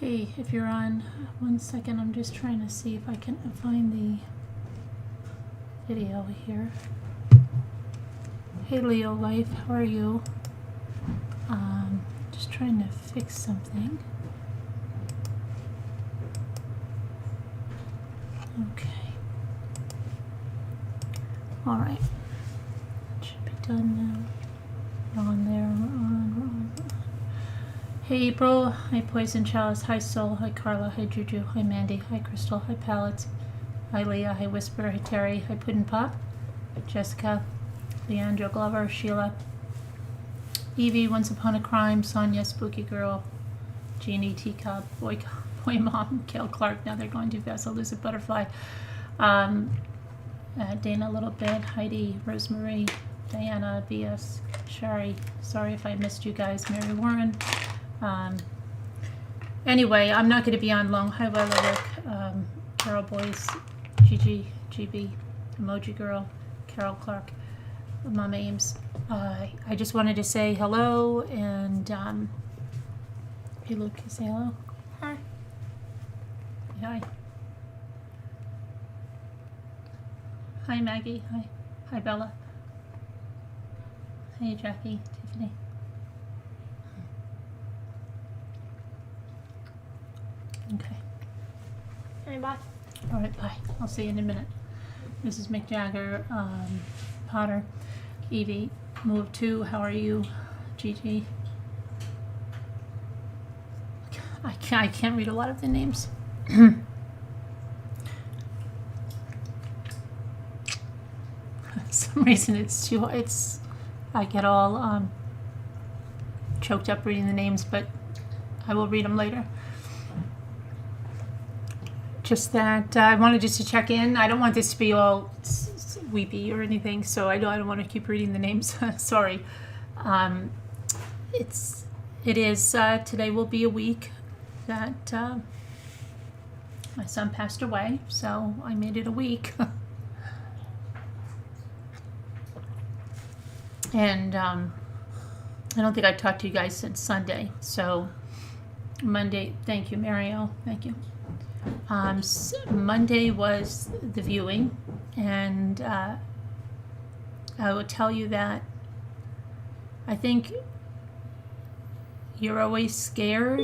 Hey, if you're on, 1 second, I'm just trying to see if I can find the video here. Hey Leo Life, how are you? Just trying to fix something. Okay. Alright. Should be done now. We're on there, we're on. Hey April, hi Poison Chalice, hi Soul, hi Carla, hi Juju, hi Mandy, hi Crystal, hi Pallets, hi Leah, hi Whisper, hi Terry, hi Puddin' Pop, Jessica, Leandro Glover, Sheila, Evie, Once Upon a Crime, Sonia, Spooky Girl, Jeannie, Teacup, Boy Mom, Gail Clark, now they're going too fast, Elusive Butterfly, Dana a little bit, Heidi, Rosemary, Diana, VS, Shari, sorry if I missed you guys, Mary Warren. Anyway, I'm not going to be on long. Hi, Rick, Carol Boyce, Gigi, GB, Emoji Girl, Carol Clark, Mom Ames. I just wanted to say hello and hey Luke, you say hello? Hi. Hi. Hi Maggie. Hi. Hi Bella. Hey Jackie, Tiffany. Okay. Hey, bye. All right, bye. I'll see you in a minute. Mrs. McJagger, Potter, Evie, Move 2, how are you? Gigi. I can't read a lot of the names. For some reason I get all choked up reading the names, but I will read them later. Just that I wanted just to check in. I don't want this to be all weepy or anything, so I don't want to keep reading the names. Sorry. It is today will be a week that my son passed away, so I made it a week. And I don't think I've talked to you guys since Sunday. So Monday, thank you, Mario, thank you. Monday was the viewing, and I will tell you that I think you're always scared.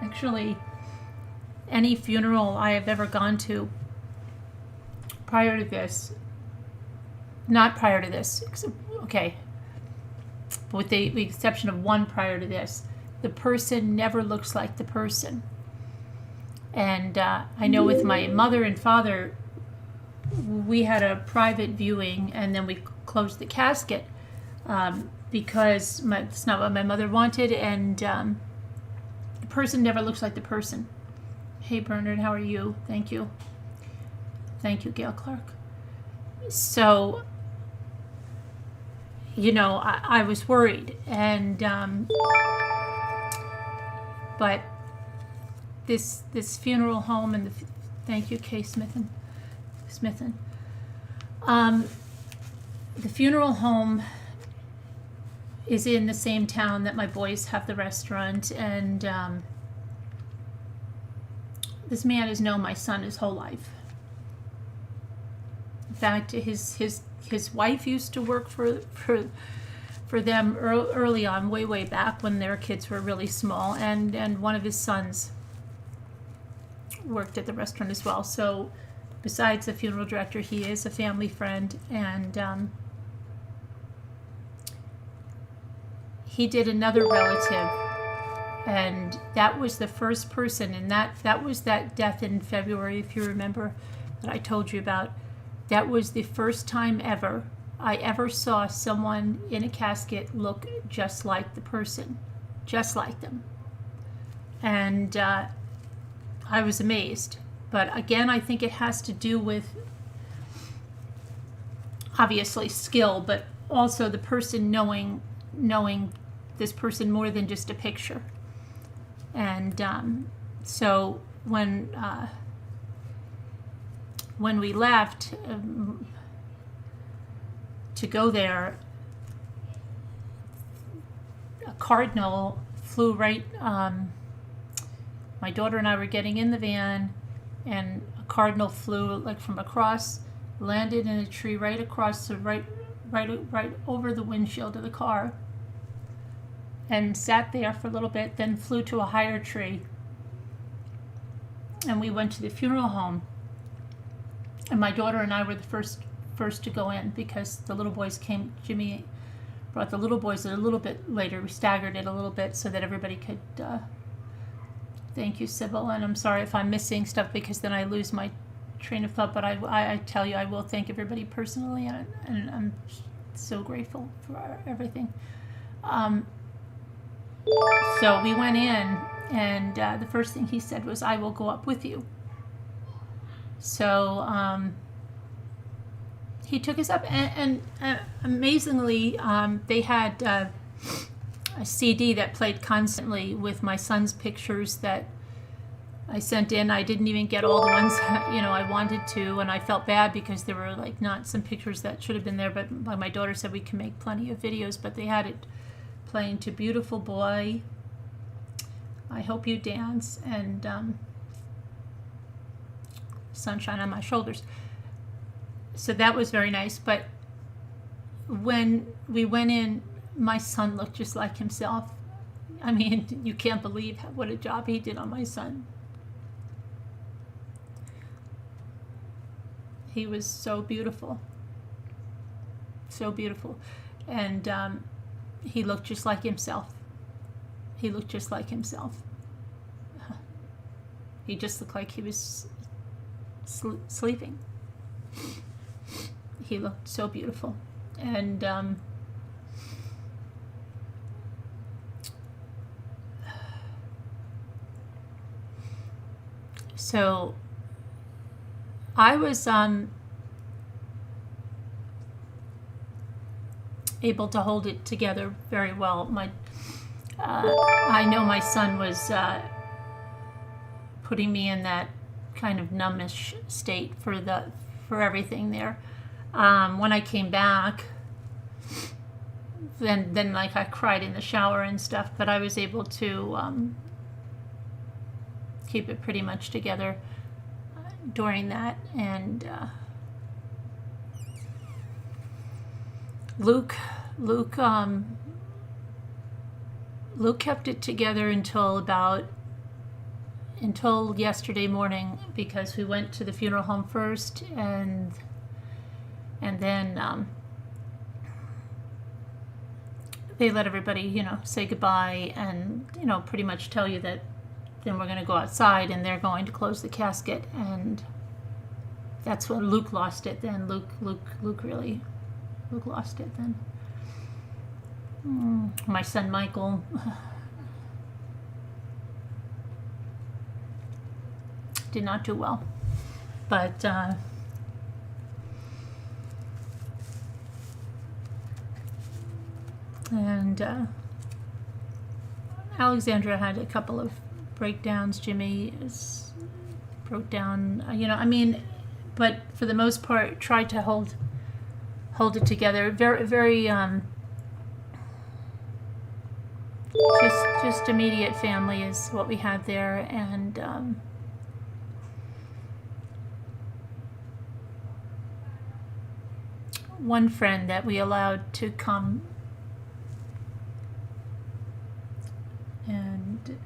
Actually, any funeral I have ever gone to prior to this, not prior to this, okay, with the exception of one prior to this, the person never looks like the person. And I know with my mother and father, we had a private viewing and then we closed the casket because it's not what my mother wanted, and the person never looks like the person. Hey Bernard, how are you? Thank you. Thank you, Gail Clark. So, you know, I was worried, and but this funeral home and thank you, Kay Smithen. The funeral home is in the same town that my boys have the restaurant, and this man has known my son his whole life. In fact, his wife used to work for them early on, way back when their kids were really small, and one of his sons worked at the restaurant as well. So besides the funeral director, he is a family friend, and he did another relative, and that was the first person, and that was that death in February, if you remember, that I told you about. That was the first time I ever saw someone in a casket look just like the person, just like them. And I was amazed. But again, I think it has to do with obviously skill, but also the person knowing this person more than just a picture. And so when we left to go there, a cardinal flew right my daughter and I were getting in the van, and a cardinal flew like from across, landed in a tree right across the right over the windshield of the car, and sat there for a little bit, then flew to a higher tree. And we went to the funeral home, and my daughter and I were the first to go in, because the little boys came. Jimmy brought the little boys a little bit later. We staggered it a little bit so that everybody could. Thank you, Sybil, and I'm sorry if I'm missing stuff, because then I lose my train of thought. But I tell you, I will thank everybody personally, and I'm so grateful for everything. So we went in, and the first thing he said was, "I will go up with you." So he took us up, and amazingly, they had a CD that played constantly with my son's pictures that I sent in. I didn't even get all the ones I wanted to, and I felt bad because there were like not some pictures that should have been there. But my daughter said we can make plenty of videos. But they had it playing to "Beautiful Boy," "I Hope You Dance," and "Sunshine on My Shoulders." So that was very nice. But when we went in, my son looked just like himself. I mean, you can't believe what a job he did on my son. He was so beautiful. So beautiful. And he looked just like himself. He looked just like himself. He just looked like he was sleeping. He looked so beautiful. And so I was able to hold it together very well. I know my son was putting me in that kind of numbish state for everything there. When I came back, then like I cried in the shower and stuff, but I was able to keep it pretty much together during that. And Luke kept it together until yesterday morning, because we went to the funeral home first, and then they let everybody say goodbye, and pretty much tell you that then we're going to go outside and they're going to close the casket. And that's when Luke lost it. Then Luke lost it then. My son Michael did not do well, but Alexandra had a couple of breakdowns. Jimmy broke down, but for the most part tried to hold it together. Very, very just immediate family is what we had there. And one friend that we allowed to come, and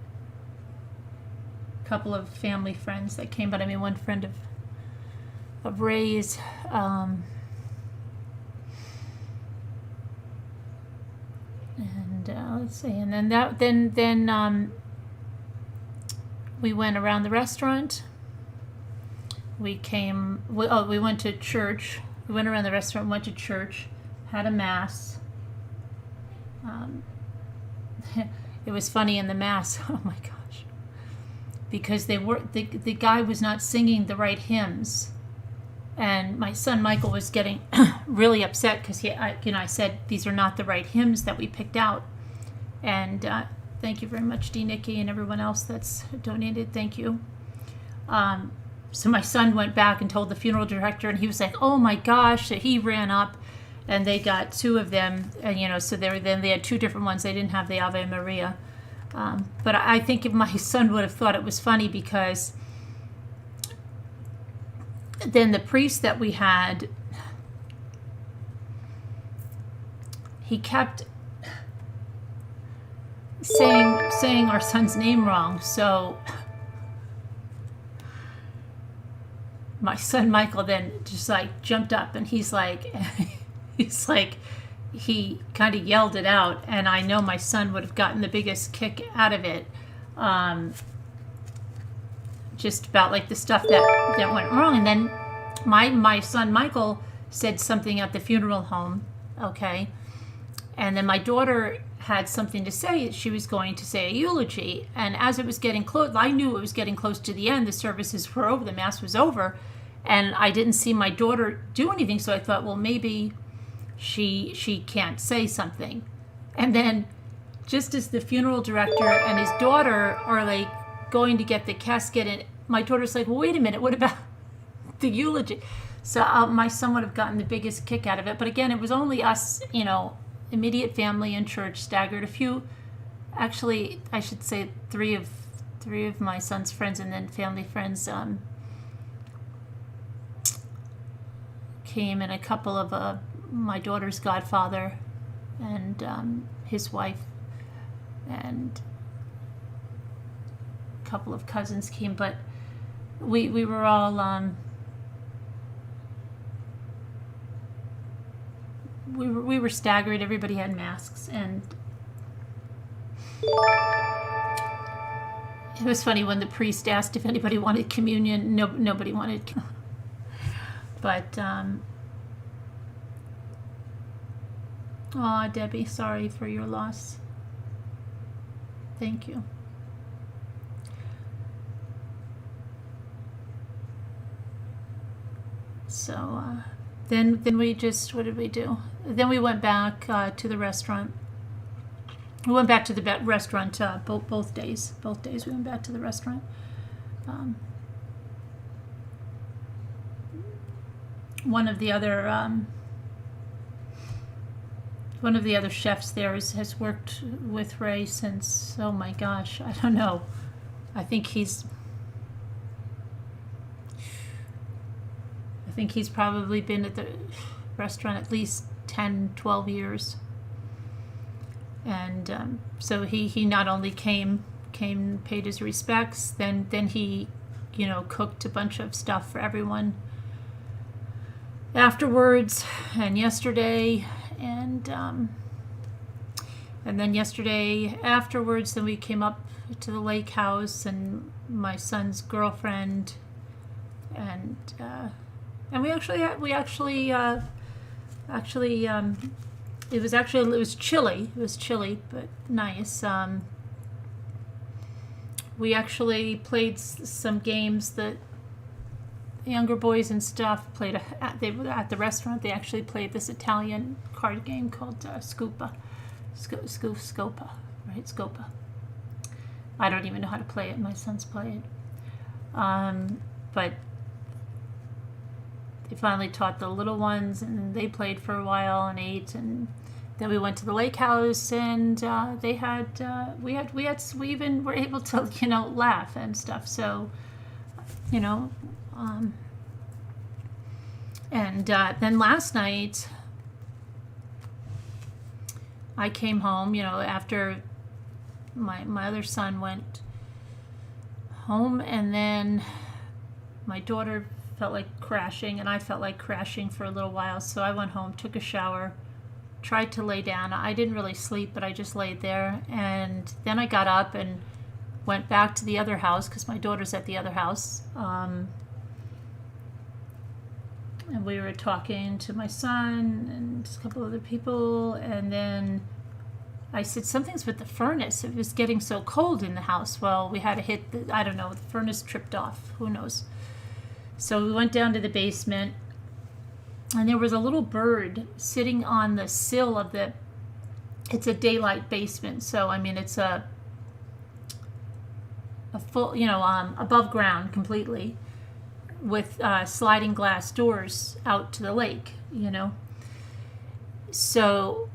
a couple of family friends that came, but one friend of Ray's, and let's see, and then we went around the restaurant. We went to church. We went around the restaurant, went to church, had a mass. It was funny in the mass. Oh my gosh, because the guy was not singing the right hymns, and my son Michael was getting really upset because I said these are not the right hymns that we picked out. And thank you very much, D. Nikki, and everyone else that's donated. Thank you. So my son went back and told the funeral director, and he was like, "Oh my gosh!" So he ran up, and they got two of them, and so they had two different ones. They didn't have the Ave Maria, But I think if my son would have thought it was funny, because then the priest that we had, he kept saying our son's name wrong. So my son Michael then just like jumped up, and he's like he kind of yelled it out, and I know my son would have gotten the biggest kick out of it, just about like the stuff that went wrong. And then my son Michael said something at the funeral home, okay, and then my daughter had something to say. She was going to say a eulogy, and as it was getting close, I knew it was getting close to the end. The services were over, the mass was over, and I didn't see my daughter do anything, so I thought, well, maybe she can't say something. And then just as the funeral director and his daughter are like going to get the casket, and my daughter's like, well, wait a minute, what about the eulogy? So my son would have gotten the biggest kick out of it. But again, it was only us, immediate family and church staggered. A few, actually, I should say three of my son's friends, and then family friends came, and a couple of my daughter's godfather and his wife, and a couple of cousins came. But we were all we were staggered. Everybody had masks, and it was funny when the priest asked if anybody wanted communion. Nobody wanted. But oh, Debbie, sorry for your loss. Thank you. So then we just, what did we do? Then we went back to the restaurant. We went back to the restaurant both days. Both days we went back to the restaurant. One of the other chefs there has worked with Ray since, oh my gosh, I don't know. I think he's probably been at the restaurant at least 10, 12 years. And so he not only came, paid his respects, then he, cooked a bunch of stuff for everyone afterwards and yesterday, and then yesterday afterwards, then we came up to the lake house, and my son's girlfriend, and we actually it was chilly. It was chilly, but nice. We actually played some games that younger boys and stuff played. They were at the restaurant. They actually played this Italian card game called Scopa, right? Scopa. I don't even know how to play it. My sons play it, but they finally taught the little ones, and they played for a while and ate, and then we went to the lake house, and they had we even were able to laugh and stuff. So and then last night I came home, after my other son went home, and then my daughter felt like crashing, and I felt like crashing for a little while. So I went home, took a shower, tried to lay down. I didn't really sleep, but I just laid there. And then I got up and went back to the other house, because my daughter's at the other house. And we were talking to my son and a couple other people. And then I said, something's with the furnace. It was getting so cold in the house. Well, we had to hit the furnace tripped off. Who knows? So we went down to the basement, and there was a little bird sitting on the sill of it's a daylight basement. So, I mean, it's a full, above ground completely, with sliding glass doors out to the lake, So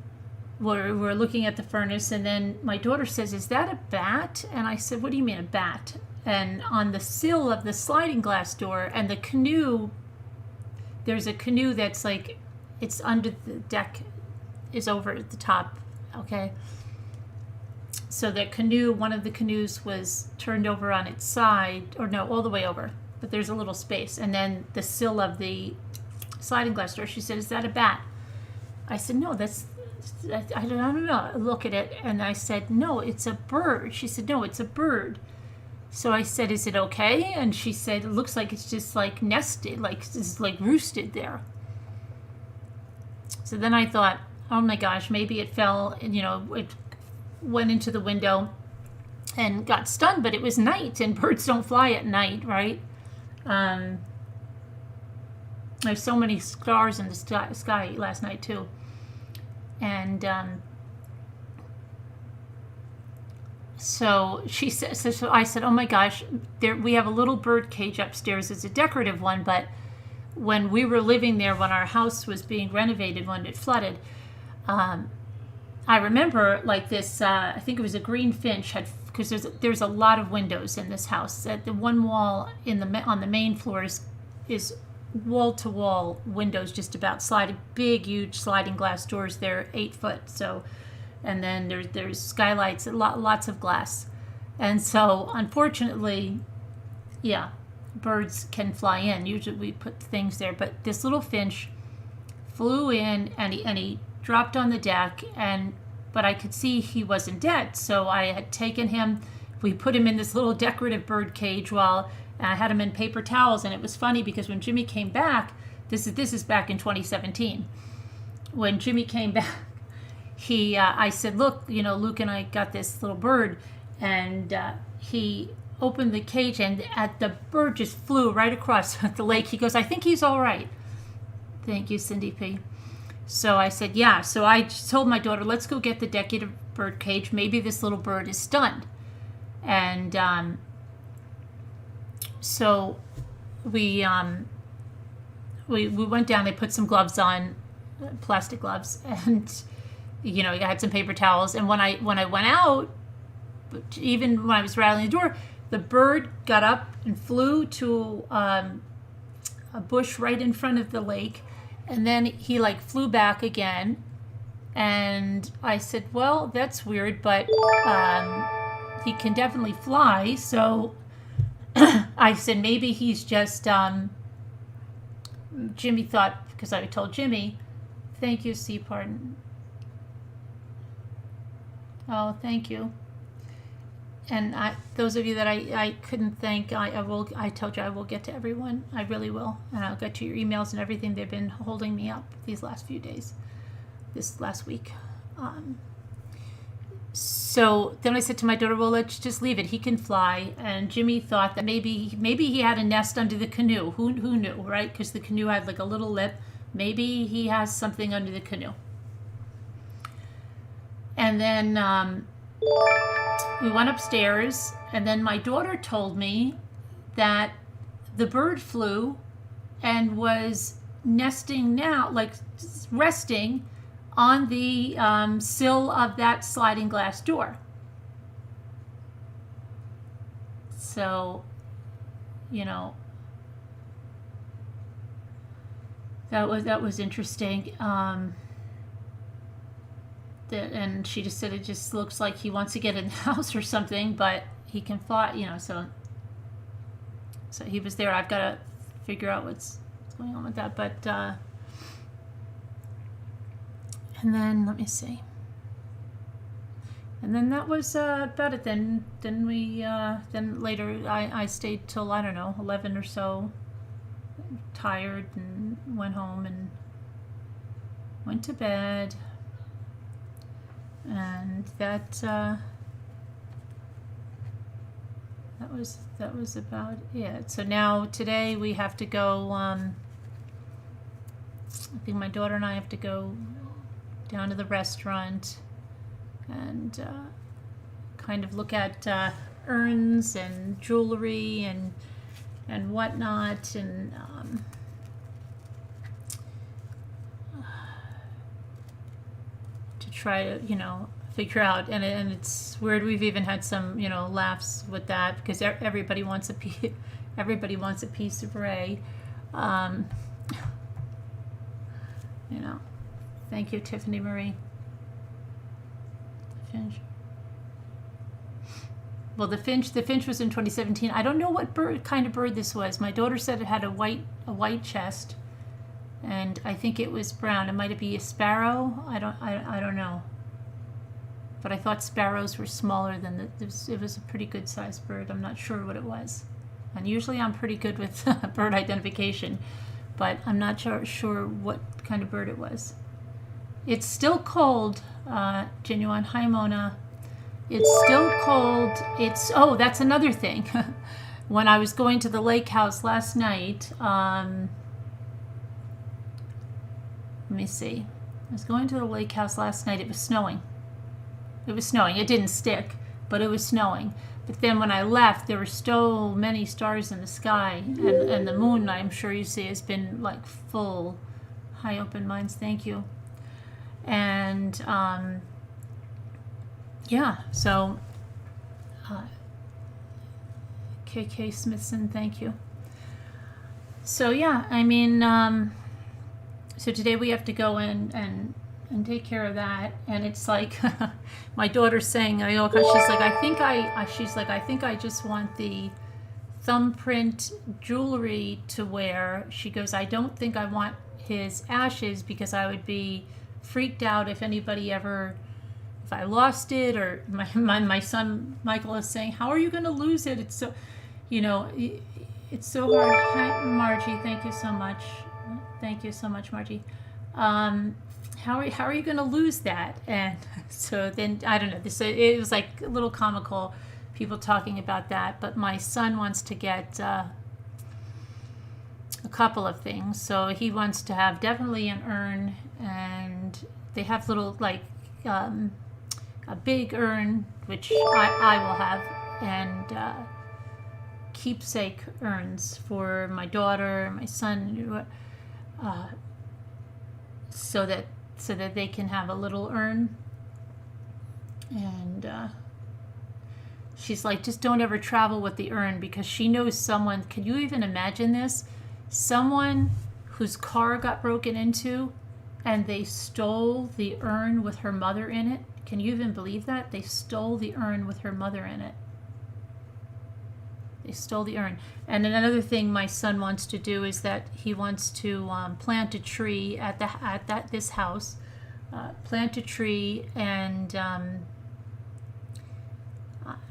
we're looking at the furnace, and then my daughter says, "Is that a bat?" And I said, "What do you mean a bat?" And on the sill of the sliding glass door, and the canoe, there's a canoe that's like, it's under the deck, is over at the top, okay? So the canoe, one of the canoes was turned over on its side, or no, all the way over, but there's a little space. And then the sill of the sliding glass door, she said, "Is that a bat?" I said, "No, I don't know." I look at it, and I said, "No, it's a bird." She said, "No, it's a bird." So I said, "Is it okay?" And she said, "It looks like it's just like nested, like it's like roosted there." So then I thought, oh my gosh, maybe it fell, and it went into the window and got stunned, but it was night, and birds don't fly at night, right? There's so many stars in the sky last night too. And so she said, so I said, "Oh my gosh, we have a little bird cage upstairs. It's a decorative one, but when we were living there, when our house was being renovated, when it flooded, I remember like this, I think it was a green finch, because there's a lot of windows in this house. At the one wall on the main floor is wall-to-wall windows, just about big, huge sliding glass doors. They're 8 foot, so, and then there's skylights, lots of glass. And so, unfortunately, yeah, birds can fly in. Usually we put things there, but this little finch flew in, and he dropped on the deck, but I could see he wasn't dead. So I had taken him, we put him in this little decorative bird cage and I had him in paper towels. And it was funny because when Jimmy came back, this is back in 2017. When Jimmy came back, I said, "Look, Luke and I got this little bird," and he opened the cage, and the bird just flew right across the lake. He goes, "I think he's all right." Thank you, Cindy P. So I said, yeah. So I told my daughter, "Let's go get the decorative bird cage. Maybe this little bird is stunned." And so we went down. They put some gloves on, plastic gloves, and I had some paper towels. And when I went out, even when I was rattling the door, the bird got up and flew to a bush right in front of the lake. And then he flew back again, and I said, "Well, that's weird, but he can definitely fly." So I said, maybe he's just, Jimmy thought, because I told Jimmy, thank you, C. Pardon. Oh, thank you. And those of you that I couldn't thank, I told you I will get to everyone. I really will. And I'll get to your emails and everything. They've been holding me up these last few days, this last week. So then I said to my daughter, "Well, let's just leave it. He can fly." And Jimmy thought that maybe he had a nest under the canoe. Who knew, right? Because the canoe had a little lip. Maybe he has something under the canoe. And then we went upstairs, and then my daughter told me that the bird flew and was nesting now, resting on the sill of that sliding glass door. So, that was interesting. And she just said it just looks like he wants to get in the house or something, but he can fly, so he was there. I've got to figure out what's going on with that, but and then let me see, and then that was about it. Then later I stayed till, I don't know, 11 or so, tired, and went home and went to bed. And that was about it. So now today we have to go. I think my daughter and I have to go down to the restaurant and kind of look at urns and jewelry and whatnot, and try to, figure out. And it's weird. We've even had some, laughs with that because everybody wants a piece. Everybody wants a piece of Ray. Thank you, Tiffany Marie. Finch. Well, the finch was in 2017. I don't know what kind of bird this was. My daughter said it had a white chest, and I think it was brown. It might be a sparrow. I don't know. But I thought sparrows were smaller than it was a pretty good sized bird. I'm not sure what it was. And usually I'm pretty good with bird identification, but I'm not sure what kind of bird it was. It's still cold, Genuine. Hi, Mona. It's still cold. That's another thing. When I was going to the lake house last night, let me see. I was going to the lake house last night. It was snowing. It didn't stick, but it was snowing. But then when I left, there were so many stars in the sky, and the moon, I'm sure you see, has been like full. High open minds, thank you. And so KK Smithson, thank you. So so today we have to go in and take care of that, and it's like my daughter's saying, she's like, I think I just want the thumbprint jewelry to wear. She goes, I don't think I want his ashes because I would be freaked out if I lost it, or my son Michael is saying, how are you going to lose it? It's so, it's so hard. Hi, Margie, thank you so much. Thank you so much, Margie. How are you going to lose that? And so then, I don't know, it was like a little comical, people talking about that, but my son wants to get a couple of things. So he wants to have definitely an urn, and they have little, like, a big urn, which I will have, and keepsake urns for my daughter, my son, so that they can have a little urn. And she's like, just don't ever travel with the urn, because she knows someone. Can you even imagine this? Someone whose car got broken into, and they stole the urn with her mother in it. Can you even believe that? They stole the urn with her mother in it. They stole the urn. And another thing my son wants to do is that he wants to plant a tree at this house. Plant a tree, and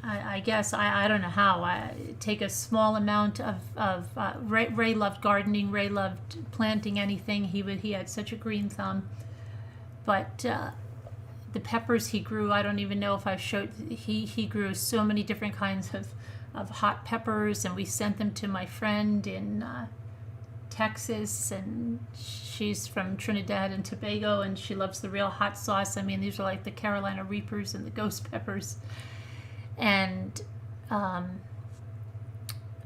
I guess I don't know how. Take a small amount of Ray loved gardening. Ray loved planting anything. He had such a green thumb. But the peppers he grew, I don't even know if I've showed. He grew so many different kinds of hot peppers, and we sent them to my friend in Texas, and she's from Trinidad and Tobago, and she loves the real hot sauce. I mean, these are like the Carolina Reapers and the ghost peppers. And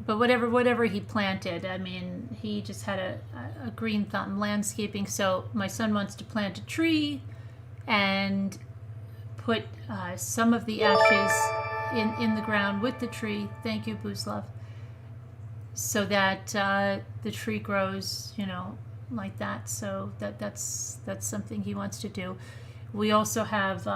but whatever he planted, I mean, he just had a green thumb. Landscaping. So my son wants to plant a tree and put some of the ashes in the ground with the tree. Thank you, Booslov. So that the tree grows, like that. So that's something he wants to do. We also have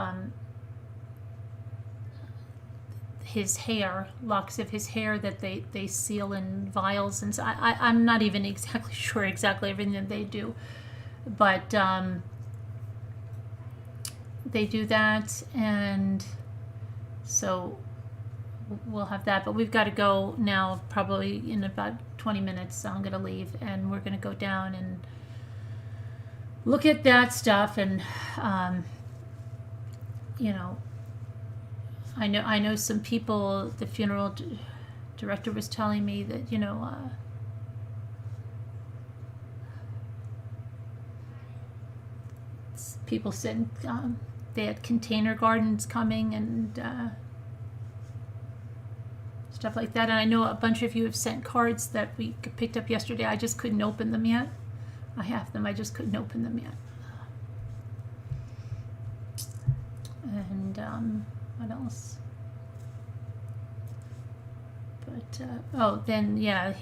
his hair, locks of his hair that they seal in vials, and so I'm not even exactly sure everything that they do, but they do that, and so we'll have that. But we've got to go now, probably in about 20 minutes. So I'm going to leave, and we're going to go down and look at that stuff, and I know some people. The funeral director was telling me that people said they had container gardens coming and stuff like that. And I know a bunch of you have sent cards that we picked up yesterday. I just couldn't open them yet. I have them. I just couldn't open them yet. And what else? But oh, then yeah,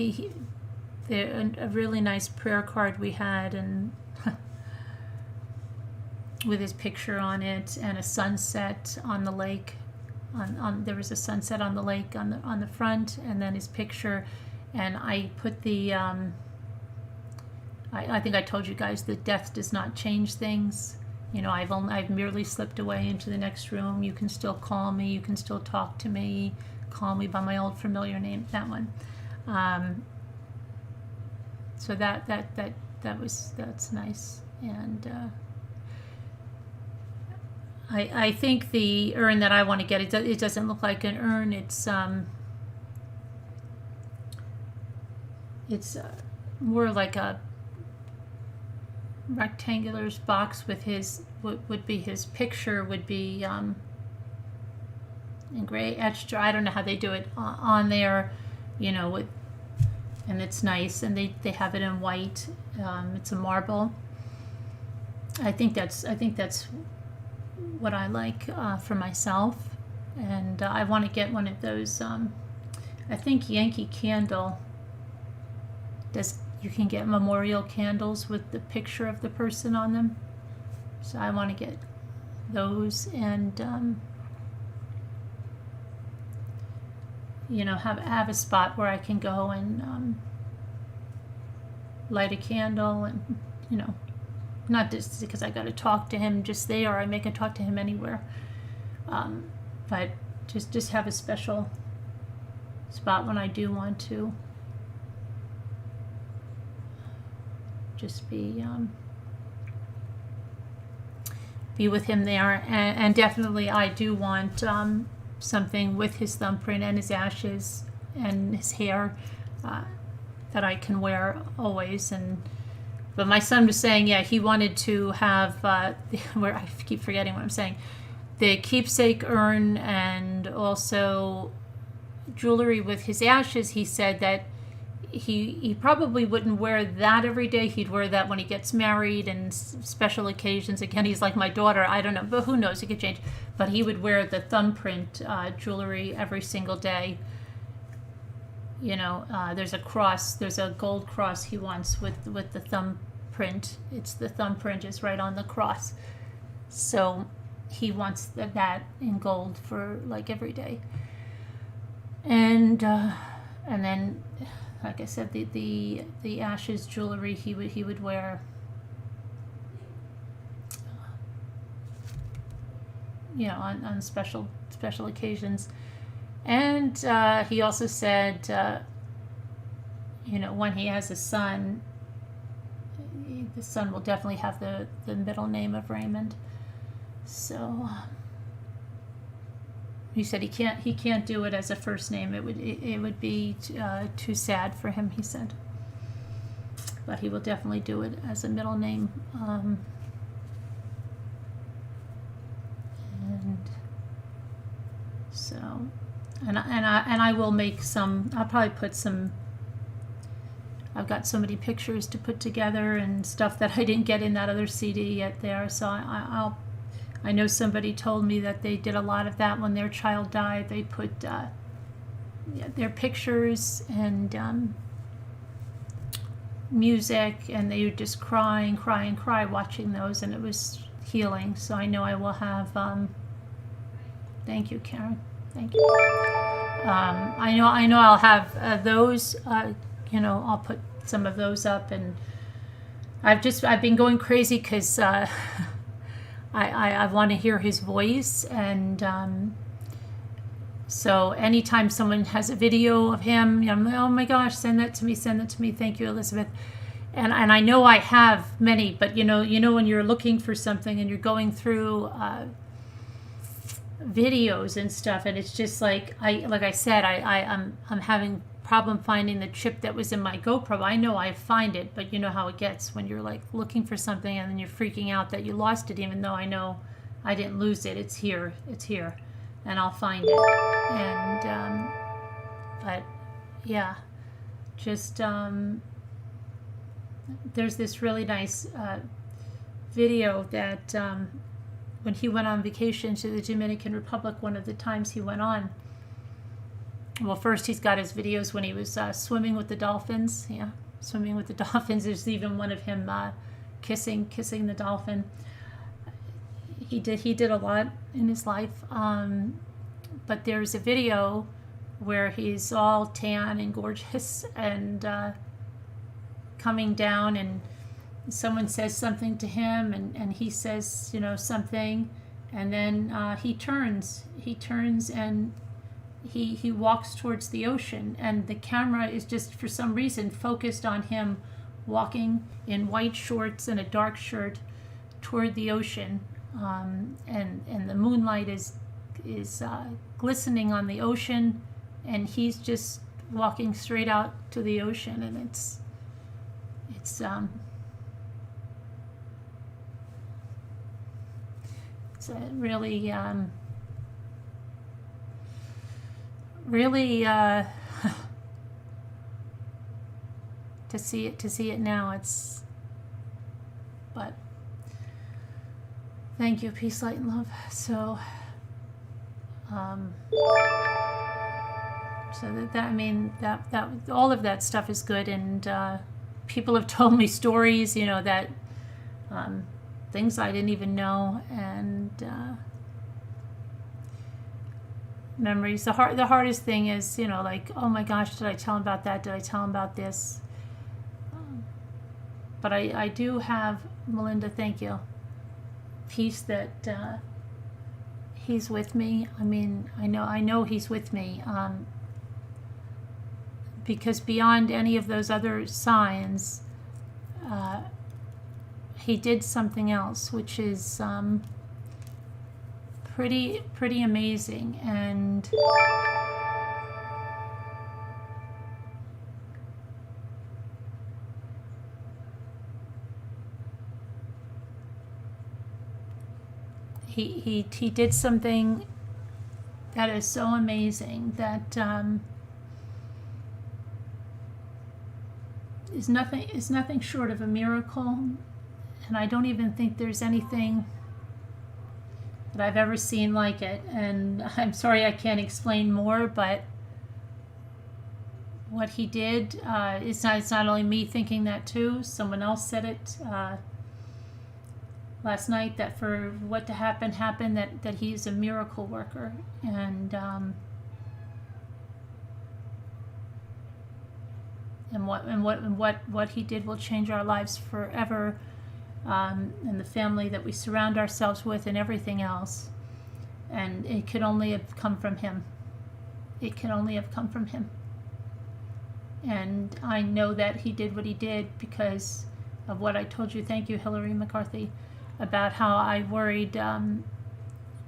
a really nice prayer card we had, and with his picture on it, and a sunset on the lake. There was a sunset on the lake on the front, and then his picture, and I put the I think I told you guys that death does not change things. You know, I've merely slipped away into the next room. You can still call me. You can still talk to me. Call me by my old familiar name. That one. So that's nice. And I think the urn that I want to get, it doesn't look like an urn. It's more like a rectangular box with his would be his picture would be in gray etched. I don't know how they do it on there, you know, with, and it's nice, and they have it in white. It's a marble. I think that's what I like for myself, and I want to get one of those. I think Yankee Candle does. You can get memorial candles with the picture of the person on them, so I want to get those, and you know, have a spot where I can go and light a candle, and you know, not just because I got to talk to him just there. I can talk to him anywhere, but just have a special spot when I do want to just be with him there. And definitely I do want something with his thumbprint and his ashes and his hair that I can wear always. But my son was saying, yeah, he wanted to have where I keep forgetting what I'm saying, the keepsake urn, and also jewelry with his ashes. He said that he probably wouldn't wear that every day. He'd wear that when he gets married and special occasions. Again, he's like my daughter. I don't know, but who knows? It could change. But he would wear the thumbprint jewelry every single day. You know, there's a cross. There's a gold cross he wants with the thumbprint. It's the thumbprint is right on the cross. So he wants that in gold for like every day. And then, like I said, the ashes jewelry he would wear, you know, on special occasions. And he also said, you know, when he has a son, the son will definitely have the middle name of Raymond. So he said he can't do it as a first name. It would be too sad for him, he said. But he will definitely do it as a middle name. And so, and I will make some. I'll probably put some. I've got so many pictures to put together and stuff that I didn't get in that other CD yet there. So I know somebody told me that they did a lot of that when their child died. They put their pictures and music, and they would just cry and cry and cry watching those, and it was healing. So I know I will have. Thank you, Karen. Thank you. I know I'll have those. You know, I'll put some of those up, and I've been going crazy because I want to hear his voice, and so anytime someone has a video of him, you know, I'm like, oh my gosh, send that to me. Thank you, Elizabeth. And I know I have many, but you know when you're looking for something and you're going through videos and stuff, and it's just like I said, I'm having problem finding the chip that was in my GoPro. I know I find it, but you know how it gets when you're like looking for something and then you're freaking out that you lost it, even though I know I didn't lose it. It's here, and I'll find it. And but yeah, just there's this really nice video that when he went on vacation to the Dominican Republic, one of the times he went on, well, first he's got his videos when he was swimming with the dolphins. Yeah, swimming with the dolphins. There's even one of him kissing the dolphin. He did a lot in his life. But there's a video where he's all tan and gorgeous and coming down, and someone says something to him, and he says, something, and then he turns and he walks towards the ocean, and the camera is just for some reason focused on him walking in white shorts and a dark shirt toward the ocean, and the moonlight is glistening on the ocean, and he's just walking straight out to the ocean, and it's really really to see it now, but thank you, peace, light, and love. So that all of that stuff is good, and people have told me stories, that things I didn't even know, and memories. The hardest thing is, like, oh my gosh, did I tell him about that? Did I tell him about this? But I do have, Melinda, thank you, peace that he's with me. I mean, I know he's with me, because beyond any of those other signs, he did something else, which is pretty amazing. And he did something that is so amazing that is nothing short of a miracle, and I don't even think there's anything that I've ever seen like it. And I'm sorry I can't explain more, but what he did, it's not only me thinking that too. Someone else said it last night, that for what to happen, that he's a miracle worker, and what he did will change our lives forever, and the family that we surround ourselves with, and everything else. And it could only have come from him. It can only have come from him. And I know that he did what he did because of what I told you. Thank you, Hillary McCarthy, about how I worried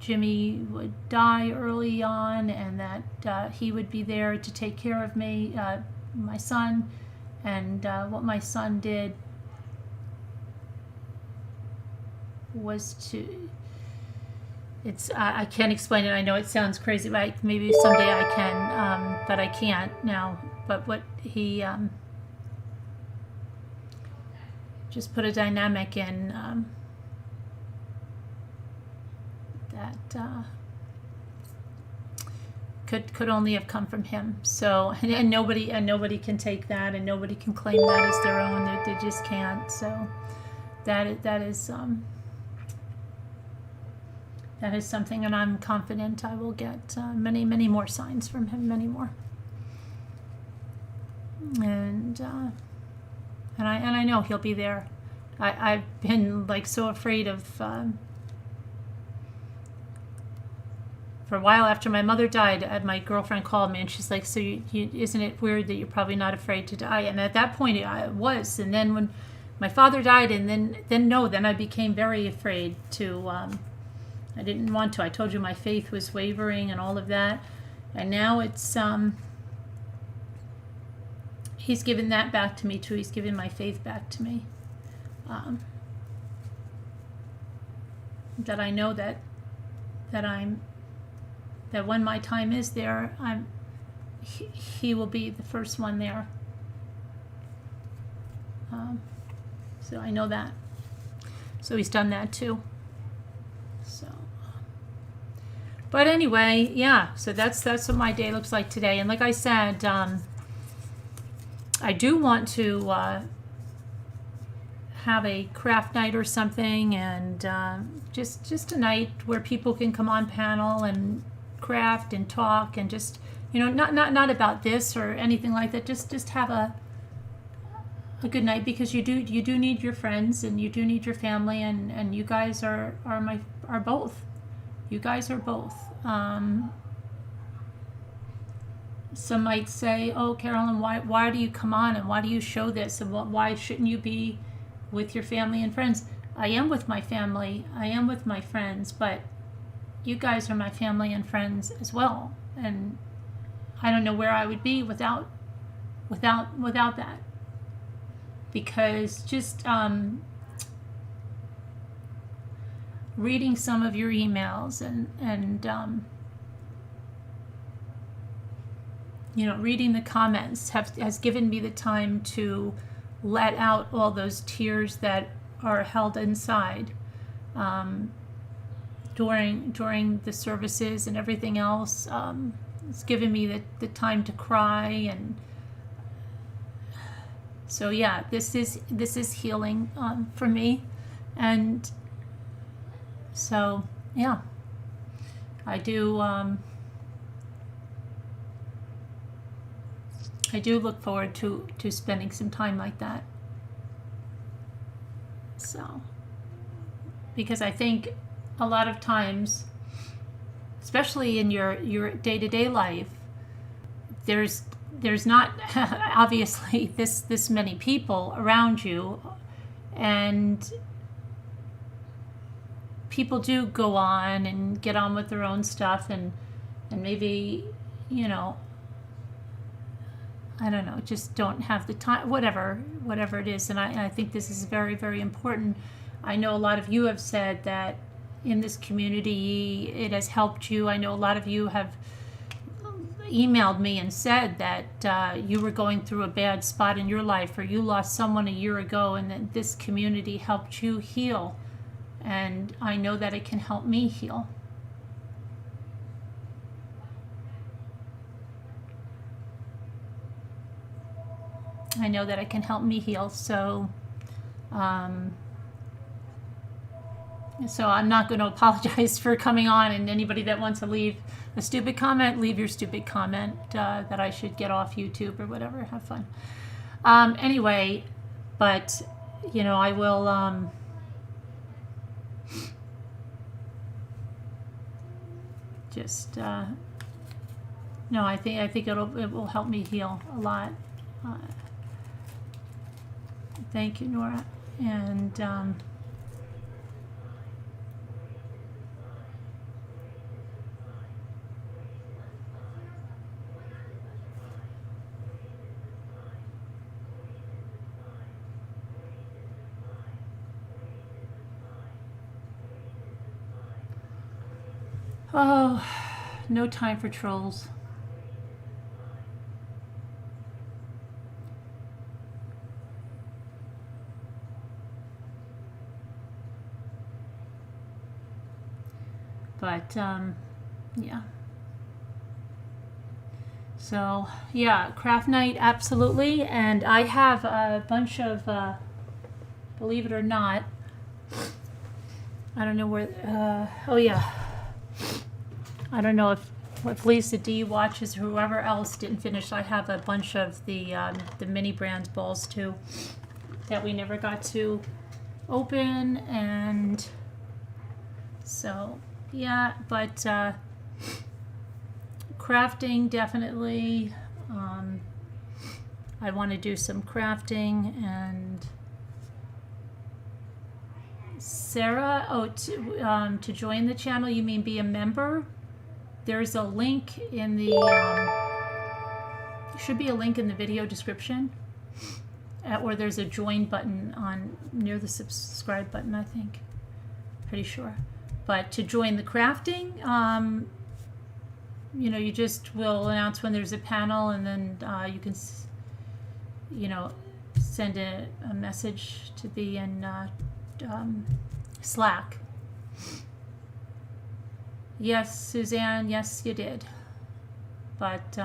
Jimmy would die early on, and that he would be there to take care of me, my son. And what my son did was to, I can't explain it. I know it sounds crazy, but maybe someday I can, but I can't now. But what he just put a dynamic in that could only have come from him. So and nobody can take that, and nobody can claim that as their own. They just can't. So that is something, and I'm confident I will get many more signs from him, many more. And I know he'll be there. I've been like so afraid of. For a while after my mother died, my girlfriend called me, and she's like, "So isn't it weird that you're probably not afraid to die?" And at that point, I was. And then when my father died, and then I became very afraid to. I didn't want to. I told you my faith was wavering and all of that, and now it's. He's given that back to me too. He's given my faith back to me. That I know that when my time is there, he will be the first one there. So I know that. So he's done that too. So But anyway, yeah, so that's what my day looks like today. And like I said, I do want to have a craft night or something, and just a night where people can come on panel and craft and talk, and just, not about this or anything like that. Just have a good night, because you do need your friends, and you do need your family, and you guys are both. You guys are both. Some might say, "Oh, Carolyn, why do you come on, and why do you show this, and why shouldn't you be with your family and friends?" I am with my family. I am with my friends, but you guys are my family and friends as well, and I don't know where I would be without that. Because just reading some of your emails and reading the comments has given me the time to let out all those tears that are held inside during the services and everything else. It's given me the time to cry, and so yeah, this is healing for me. And so yeah, I do look forward to spending some time like that. So, because I think a lot of times, especially in your day-to-day life, there's not obviously this many people around you, and people do go on and get on with their own stuff, and maybe, I don't know, just don't have the time, whatever it is. And I think this is very, very important. I know a lot of you have said that in this community it has helped you. I know a lot of you have emailed me and said that you were going through a bad spot in your life, or you lost someone a year ago, and that this community helped you heal. And I know that it can help me heal. I know that it can help me heal. So I'm not going to apologize for coming on, and anybody that wants to leave a stupid comment, leave your stupid comment that I should get off YouTube or whatever. Have fun. Anyway, but I will just no, I think it will help me heal a lot. Thank you, Nora. And oh, no time for trolls. But yeah. So yeah, craft night, absolutely. And I have a bunch of, believe it or not, I don't know where. Oh yeah. I don't know if Lisa D watches, or whoever else didn't finish. I have a bunch of the mini brands balls too that we never got to open, and so yeah. But crafting, definitely. I want to do some crafting. And Sarah, to join the channel, you mean be a member? There's a link in the, should be a link in the video description, or there's a join button near the subscribe button, I think. Pretty sure. But to join the crafting, you just will announce when there's a panel, and then you can, send a message to be in Slack. Yes, Suzanne, yes, you did. But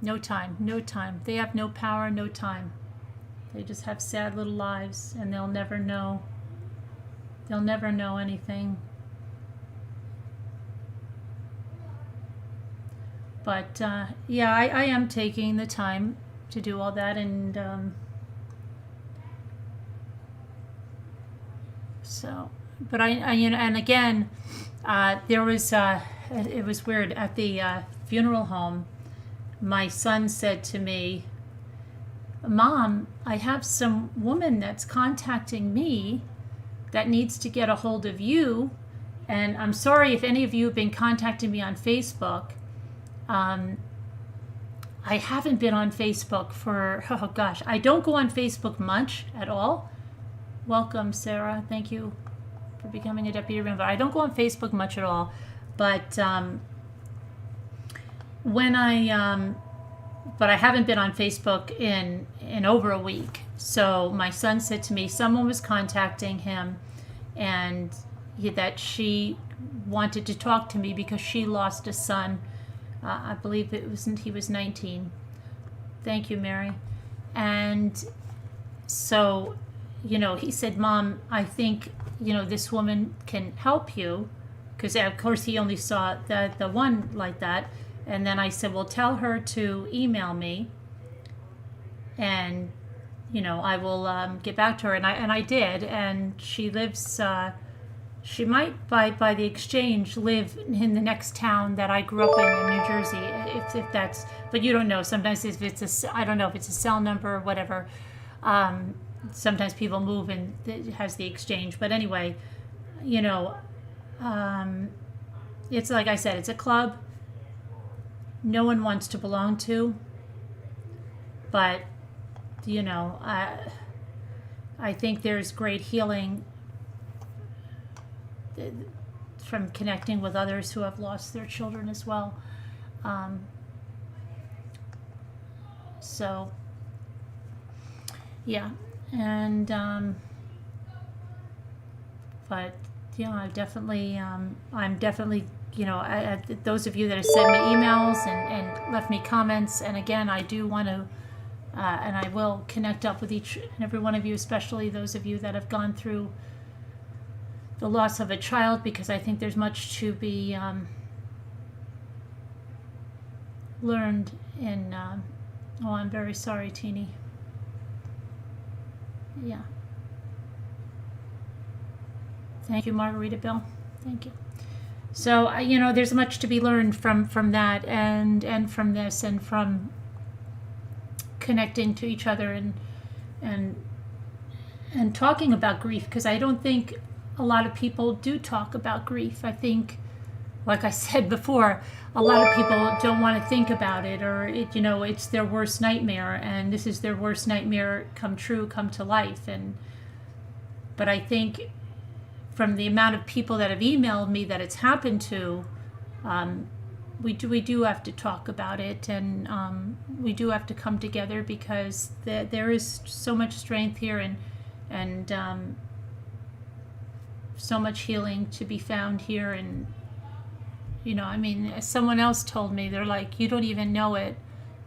no time, no time. They have no power, no time. They just have sad little lives, and they'll never know. They'll never know anything. But yeah, I am taking the time to do all that, and so. But I you know, and again, there was it was weird at the funeral home. My son said to me, "Mom, I have some woman that's contacting me that needs to get a hold of you, and I'm sorry if any of you have been contacting me on Facebook. I haven't been on Facebook for, oh gosh, I don't go on Facebook much at all. Welcome, Sarah. Thank you for becoming a deputy member. I don't go on Facebook much at all, but but I haven't been on Facebook in over a week. So my son said to me, someone was contacting him, and that she wanted to talk to me because she lost a son. I believe he was 19. Thank you, Mary. And so, he said, Mom, I think, this woman can help you. Because, of course, he only saw the one like that. And then I said, well, tell her to email me. And, I will get back to her. And I did. And she lives... she might, by the exchange, live in the next town that I grew up in New Jersey, if that's, but you don't know. Sometimes if it's I don't know if it's a cell number or whatever. Sometimes people move and it has the exchange. But anyway, it's like I said, it's a club no one wants to belong to. But, I think there's great healing from connecting with others who have lost their children as well. So, yeah, and but I definitely, I'm definitely, those of you that have sent me emails and left me comments, and again, I do want to, and I will connect up with each and every one of you, especially those of you that have gone through the loss of a child, because I think there's much to be learned in. Oh, I'm very sorry, Teeny. Yeah. Thank you, Margarita Bill. Thank you. So, there's much to be learned from that and from this and from connecting to each other and talking about grief, because I don't think a lot of people do talk about grief. I think, like I said before, a lot of people don't want to think about it, or it's their worst nightmare, and this is their worst nightmare come true, come to life. But I think from the amount of people that have emailed me that it's happened to, we do have to talk about it, and we do have to come together, because there is so much strength here and so much healing to be found here. And someone else told me, they're like, you don't even know it,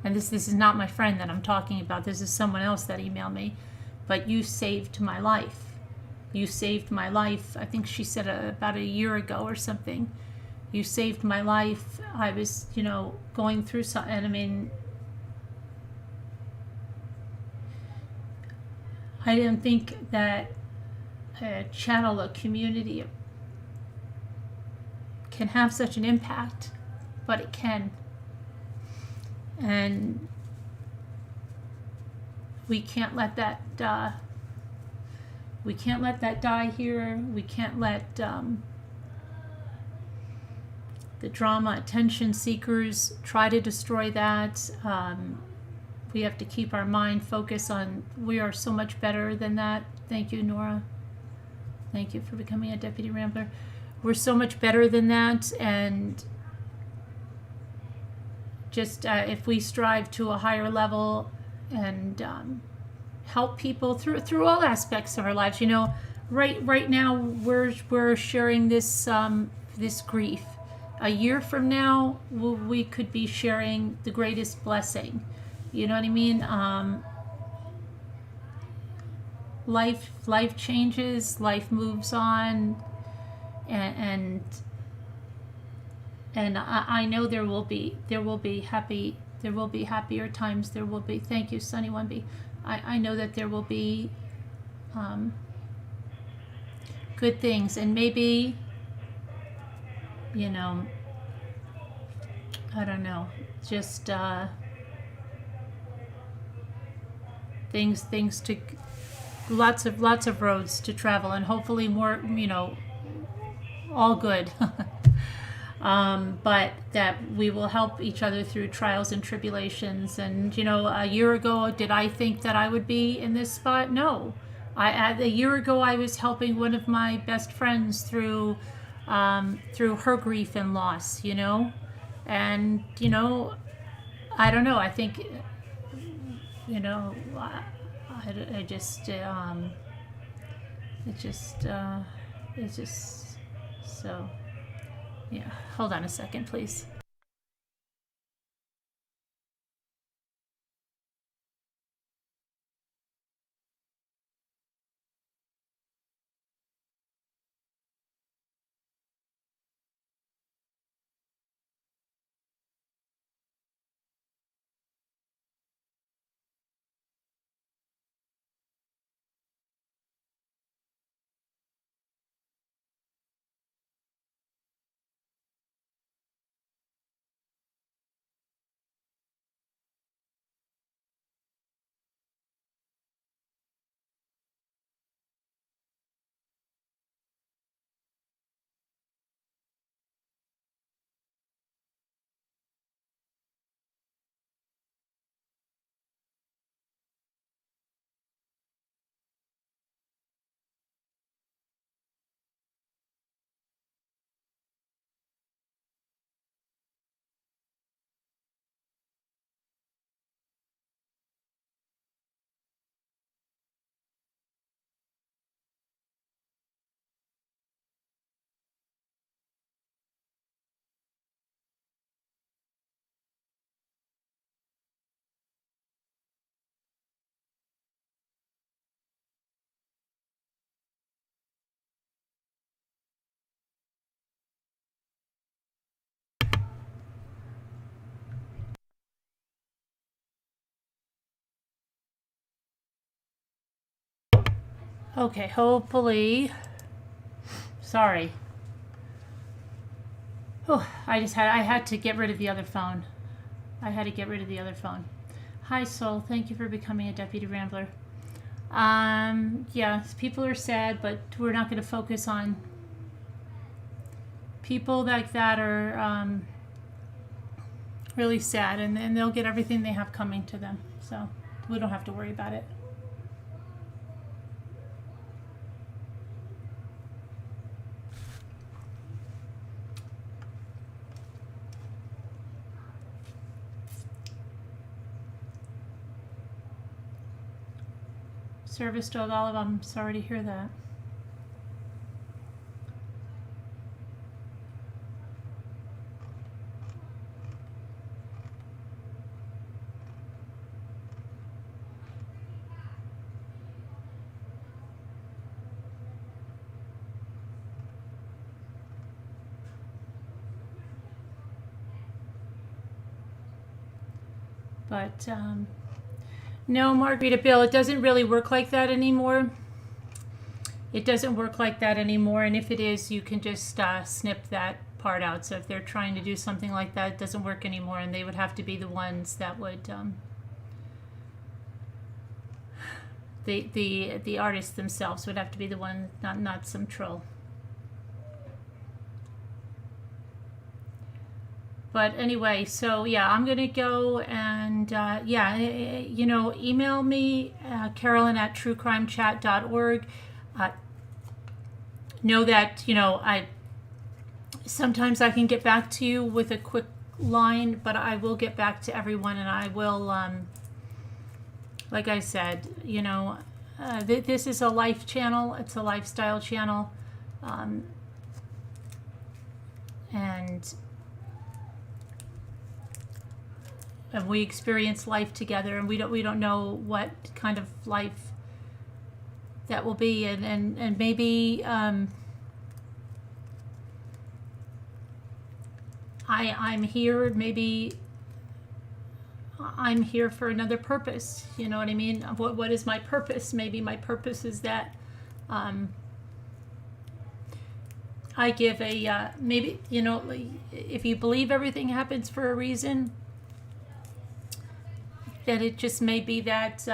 and this is not my friend that I'm talking about, this is someone else that emailed me, but you saved my life. You saved my life. I think she said about a year ago or something. You saved my life. I was going through something, and I didn't think that a channel, a community can have such an impact, but it can. And we can't let that we can't let that die here. We can't let the drama attention seekers try to destroy that. We have to keep our mind focused on, we are so much better than that. Thank you, Nora. Thank you for becoming a Deputy Rambler. We're so much better than that, and just if we strive to a higher level and help people through all aspects of our lives. Right now we're sharing this this grief. A year from now, we could be sharing the greatest blessing. You know what I mean? Life changes, life moves on, and I know there will be happier times. There will be, thank you, Sunny 1B. I know that there will be good things, and maybe, you know, I don't know, just things to, lots of roads to travel, and hopefully more, you know, all good. But that we will help each other through trials and tribulations. And you know, a year ago, did I think that I would be in this spot? No. A year ago, I was helping one of my best friends through her grief and loss. You know, and you know, I don't know. I think, you know, I just it's just so. Yeah, hold on a second, please. Okay, hopefully. Sorry. Oh, I had to get rid of the other phone. I had to get rid of the other phone. Hi, Soul. Thank you for becoming a Deputy Rambler. Yeah, people are sad, but we're not going to focus on people like that are really sad, and they'll get everything they have coming to them. So we don't have to worry about it. Service dog Olive, I'm sorry to hear that. But no, Margarita Bill, it doesn't really work like that anymore. It doesn't work like that anymore, and if it is, you can just snip that part out. So if they're trying to do something like that, it doesn't work anymore, and they would have to be the ones that would the artists themselves would have to be the one, not some troll. But anyway, so yeah, I'm gonna go and yeah, you know, email me, Carolyn at truecrimechat.org. Know that, you know, sometimes I can get back to you with a quick line, but I will get back to everyone, and I will, like I said, you know, this is a life channel. It's a lifestyle channel. and we experience life together, and we don't know what kind of life that will be, and maybe I'm here, maybe I'm here for another purpose. You know what I mean? What is my purpose? Maybe my purpose is that I give a maybe, you know, if you believe everything happens for a reason, that it just may be that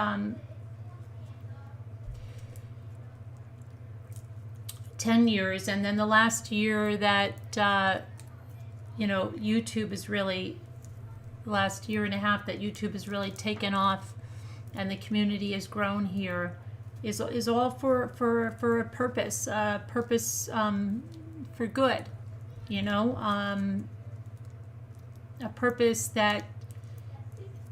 10 years, and then the last year that you know, YouTube is really, last year and a half that YouTube has really taken off and the community has grown here, is all for a purpose, for good, you know, a purpose that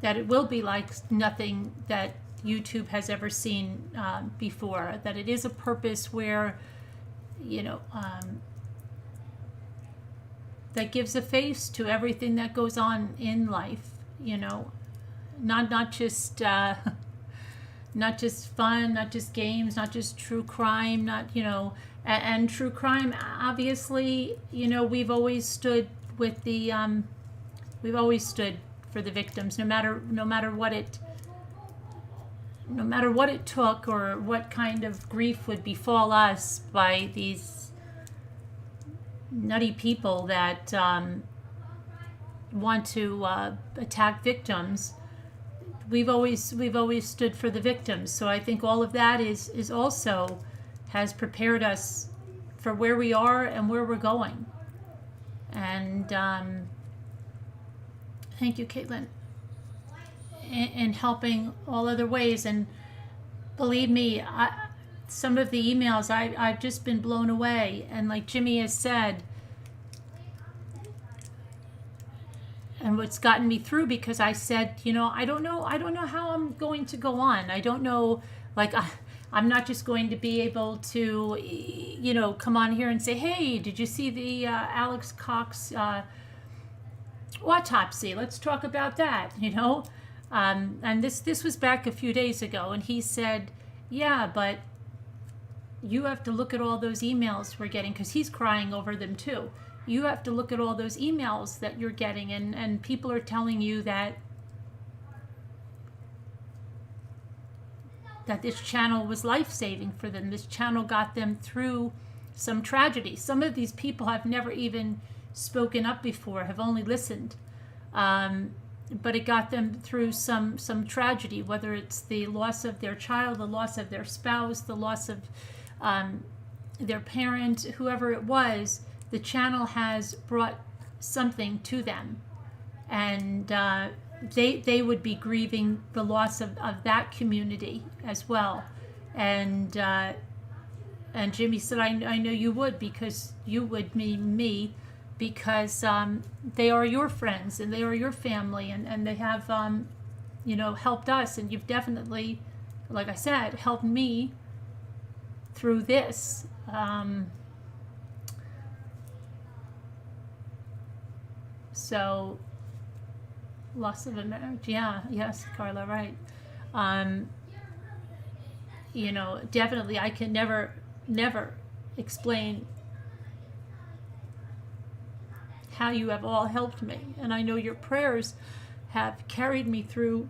it will be like nothing that YouTube has ever seen before, that it is a purpose where, you know, that gives a face to everything that goes on in life, you know, not just not just fun, not just games, not just true crime, not, you know, and true crime, obviously, you know, we've always stood with the we've always stood for the victims, no matter what it took, or what kind of grief would befall us by these nutty people that want to attack victims. We've always stood for the victims. So I think all of that is also has prepared us for where we are and where we're going. And thank you, Caitlin, in helping all other ways. And believe me, some of the emails, I've just been blown away. And like Jimmy has said, and what's gotten me through, because I said, you know, I don't know how I'm going to go on. I don't know, like, I'm not just going to be able to, you know, come on here and say, hey, did you see the Alex Cox autopsy? Let's talk about that, you know. And this was back a few days ago, and he said, yeah, but you have to look at all those emails we're getting, because he's crying over them too. You have to look at all those emails that you're getting, and people are telling you that this channel was life-saving for them. This channel got them through some tragedy. Some of these people have never even spoken up before, have only listened. But it got them through some tragedy, whether it's the loss of their child, the loss of their spouse, the loss of their parent, whoever it was. The channel has brought something to them, and they would be grieving the loss of that community as well. And Jimmy said, I know you would, because you would mean me, because they are your friends and they are your family, and they have you know, helped us, and you've definitely, like I said, helped me through this. So, loss of a marriage, yeah, yes, Carla, right. You know, definitely, I can never explain how you have all helped me, and I know your prayers have carried me through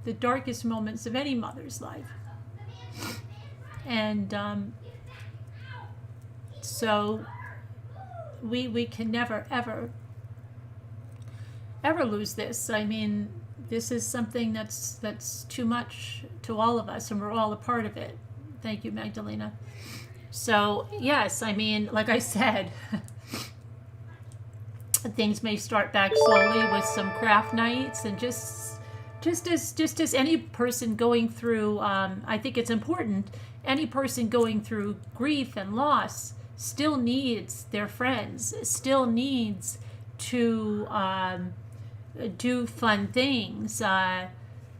the darkest moments of any mother's life. And so we can never ever lose this. I mean, this is something that's too much to all of us, and we're all a part of it. Thank you, Magdalena. So yes, I mean, like I said, things may start back slowly with some craft nights, and just as any person going through, I think it's important, any person going through grief and loss still needs their friends, still needs to do fun things.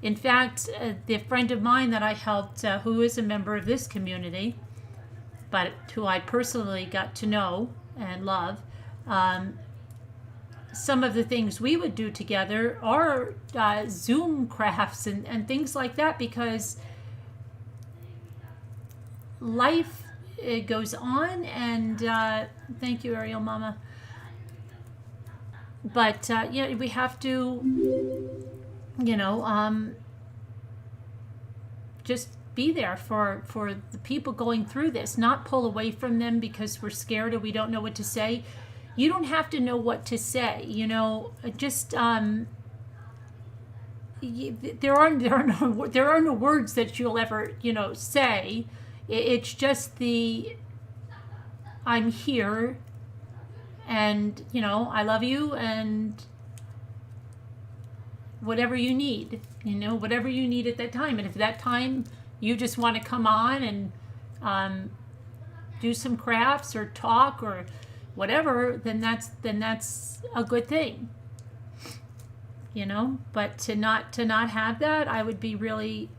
In fact, the friend of mine that I helped, who is a member of this community, but who I personally got to know and love, Some of the things we would do together are Zoom crafts and things like that, because life, it goes on. And thank you, Ariel Mama. But yeah, we have to, just be there for the people going through this, not pull away from them because we're scared or we don't know what to say. You don't have to know what to say, just there are no words that you'll ever say. It's just I'm here, and I love you, and whatever you need, whatever you need at that time. And if that time you just want to come on and do some crafts or talk or whatever, then that's a good thing. But to not have that, I would be really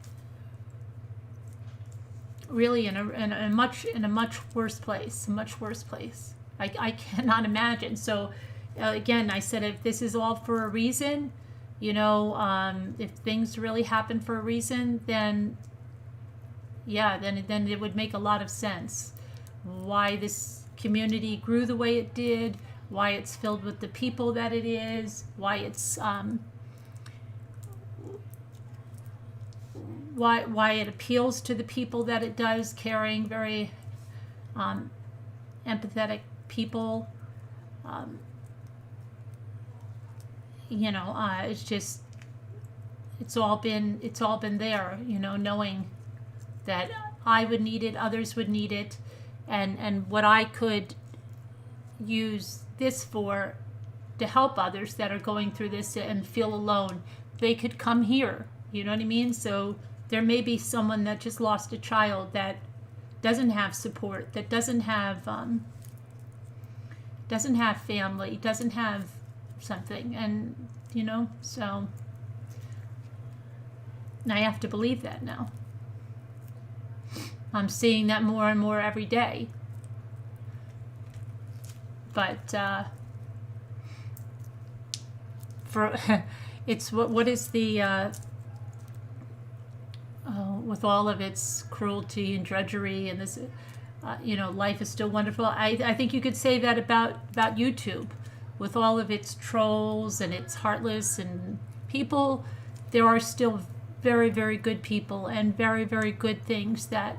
in a much worse place, I cannot imagine. So again, I said, if this is all for a reason, if things really happen for a reason, then yeah, then it would make a lot of sense why this community grew the way it did, why it's filled with the people that it is, why it's why it appeals to the people that it does, caring, very empathetic people. It's just, it's all been there, knowing that I would need it, others would need it, and what I could use this for to help others that are going through this and feel alone. They could come here, you know what I mean? So there may be someone that just lost a child that doesn't have support, that doesn't have family, doesn't have something, and so I have to believe that now. I'm seeing that more and more every day. But for it's what is the with all of its cruelty and drudgery and this, life is still wonderful. I think you could say that about YouTube, with all of its trolls and its heartless and people. There are still very, very good people and very, very good things that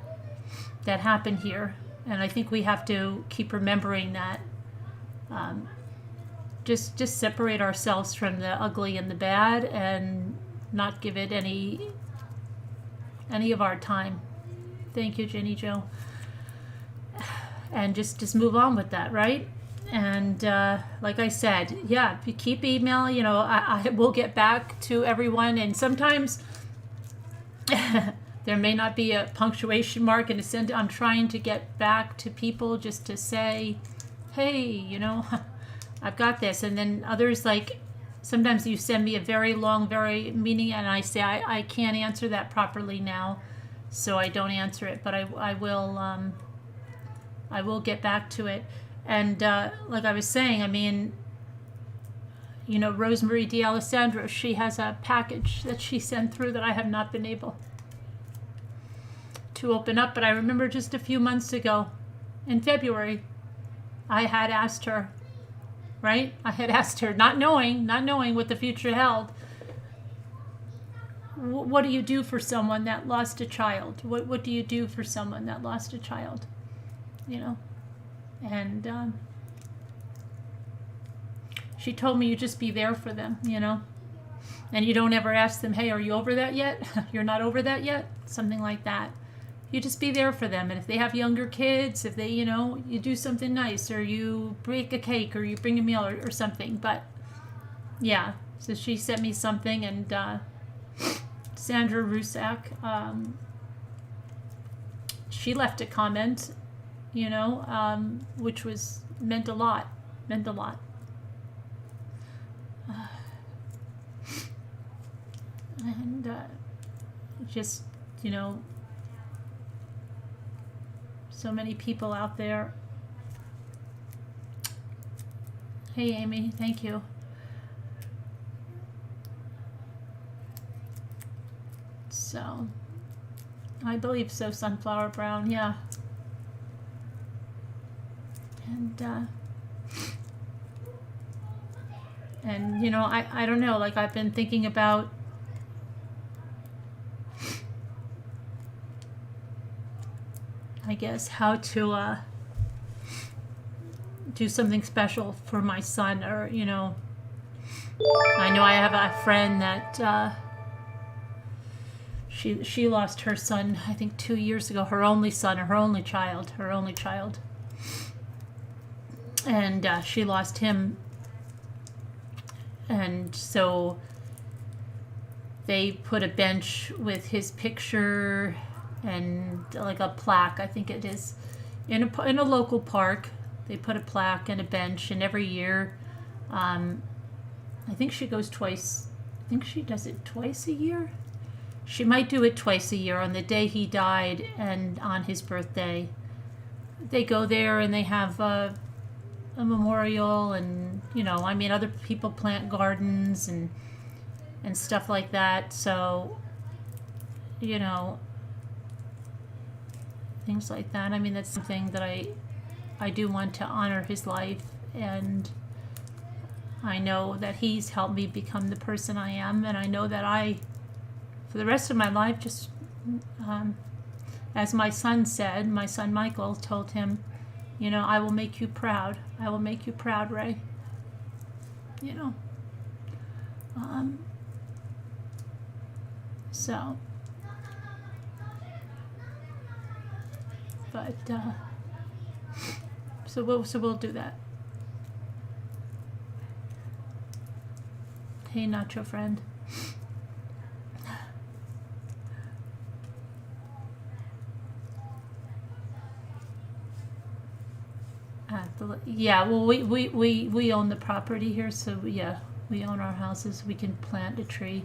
happen here, and I think we have to keep remembering that. Just separate ourselves from the ugly and the bad, and not give it any of our time. Thank you, Jenny Jo. And just move on with that, right? And like I said, yeah, if you keep emailing, I will get back to everyone. And sometimes there may not be a punctuation mark in a sentence. I'm trying to get back to people just to say, hey, I've got this. And then others, like, sometimes you send me a very long, very meaning, and I say, I can't answer that properly now, so I don't answer it. But I will get back to it. And like I was saying, I mean, Rosemary D'Alessandro, she has a package that she sent through that I have not been able to open up. But I remember just a few months ago, in February, I had asked her, right? I had asked her, not knowing what the future held, what do you do for someone that lost a child? What do you do for someone that lost a child? And she told me, you just be there for them, and you don't ever ask them, hey, are you over that yet? You're not over that yet? Something like that. You just be there for them. And if they have younger kids, if they, you do something nice, or you bake a cake, or you bring a meal, or something. But yeah, so she sent me something, and Sandra Rusak, she left a comment, which meant a lot. And just, so many people out there Hey, Amy. Thank you. So, I believe so, Sunflower Brown. Yeah. And you know, I don't know, like I've been thinking about I guess how to do something special for my son, or you know, I know I have a friend that she lost her son, I think 2 years ago, her only son, or her only child, and she lost him. And so they put a bench with his picture and like a plaque, I think it is, in a local park. They put a plaque and a bench, and every year, I think she goes twice. I think she does it twice a year. She might do it twice a year, on the day he died and on his birthday. They go there and they have a memorial, and you know, I mean, other people plant gardens and stuff like that. So, you know, things like that. I mean, that's something that I do want to honor his life, and I know that he's helped me become the person I am, and I know that for the rest of my life, just as my son said, my son Michael told him, you know, I will make you proud. I will make you proud, Ray. You know. So. But, so we'll do that. Hey, Nacho friend. Yeah, well, we own the property here, so yeah, we own our houses. We can plant a tree.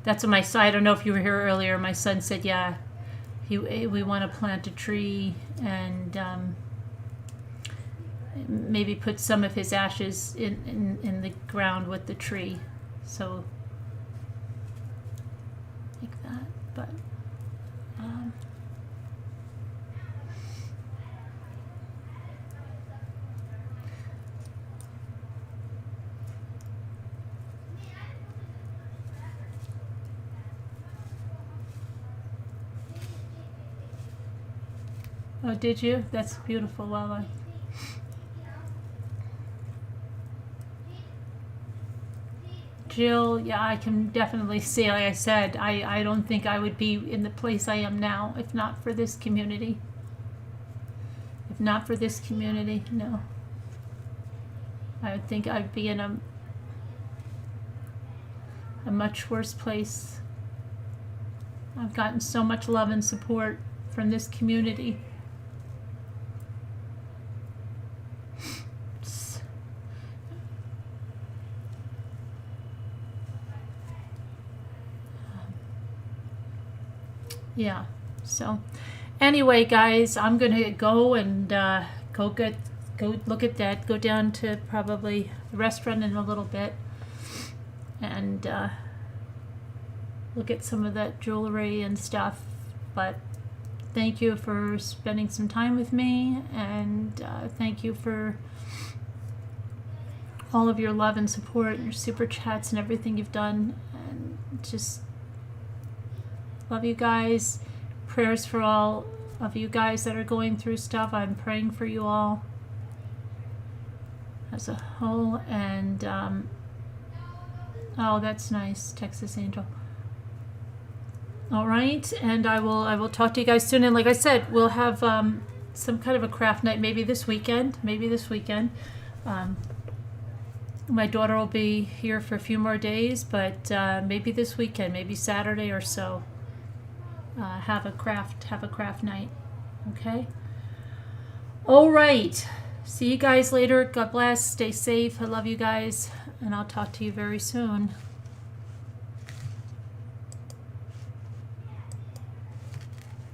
That's what my son, I don't know if you were here earlier, my son said, yeah, we want to plant a tree, and maybe put some of his ashes in the ground with the tree. So, like that, but oh, did you? That's beautiful, Lala. Jill, yeah, I can definitely see, like I said, I don't think I would be in the place I am now if not for this community. If not for this community, no. I would think I'd be in a much worse place. I've gotten so much love and support from this community. Yeah, so anyway, guys, I'm gonna go and go look at that, go down to probably the restaurant in a little bit, and look at some of that jewelry and stuff. But thank you for spending some time with me, and thank you for all of your love and support and your super chats and everything you've done, and just love you guys. Prayers for all of you guys that are going through stuff. I'm praying for you all as a whole. And oh, that's nice, Texas Angel. All right, and I will talk to you guys soon. And like I said, we'll have some kind of a craft night maybe this weekend. My daughter will be here for a few more days, but maybe this weekend, maybe Saturday or so. Have a craft night. Okay. All right. See you guys later. God bless. Stay safe. I love you guys, and I'll talk to you very soon.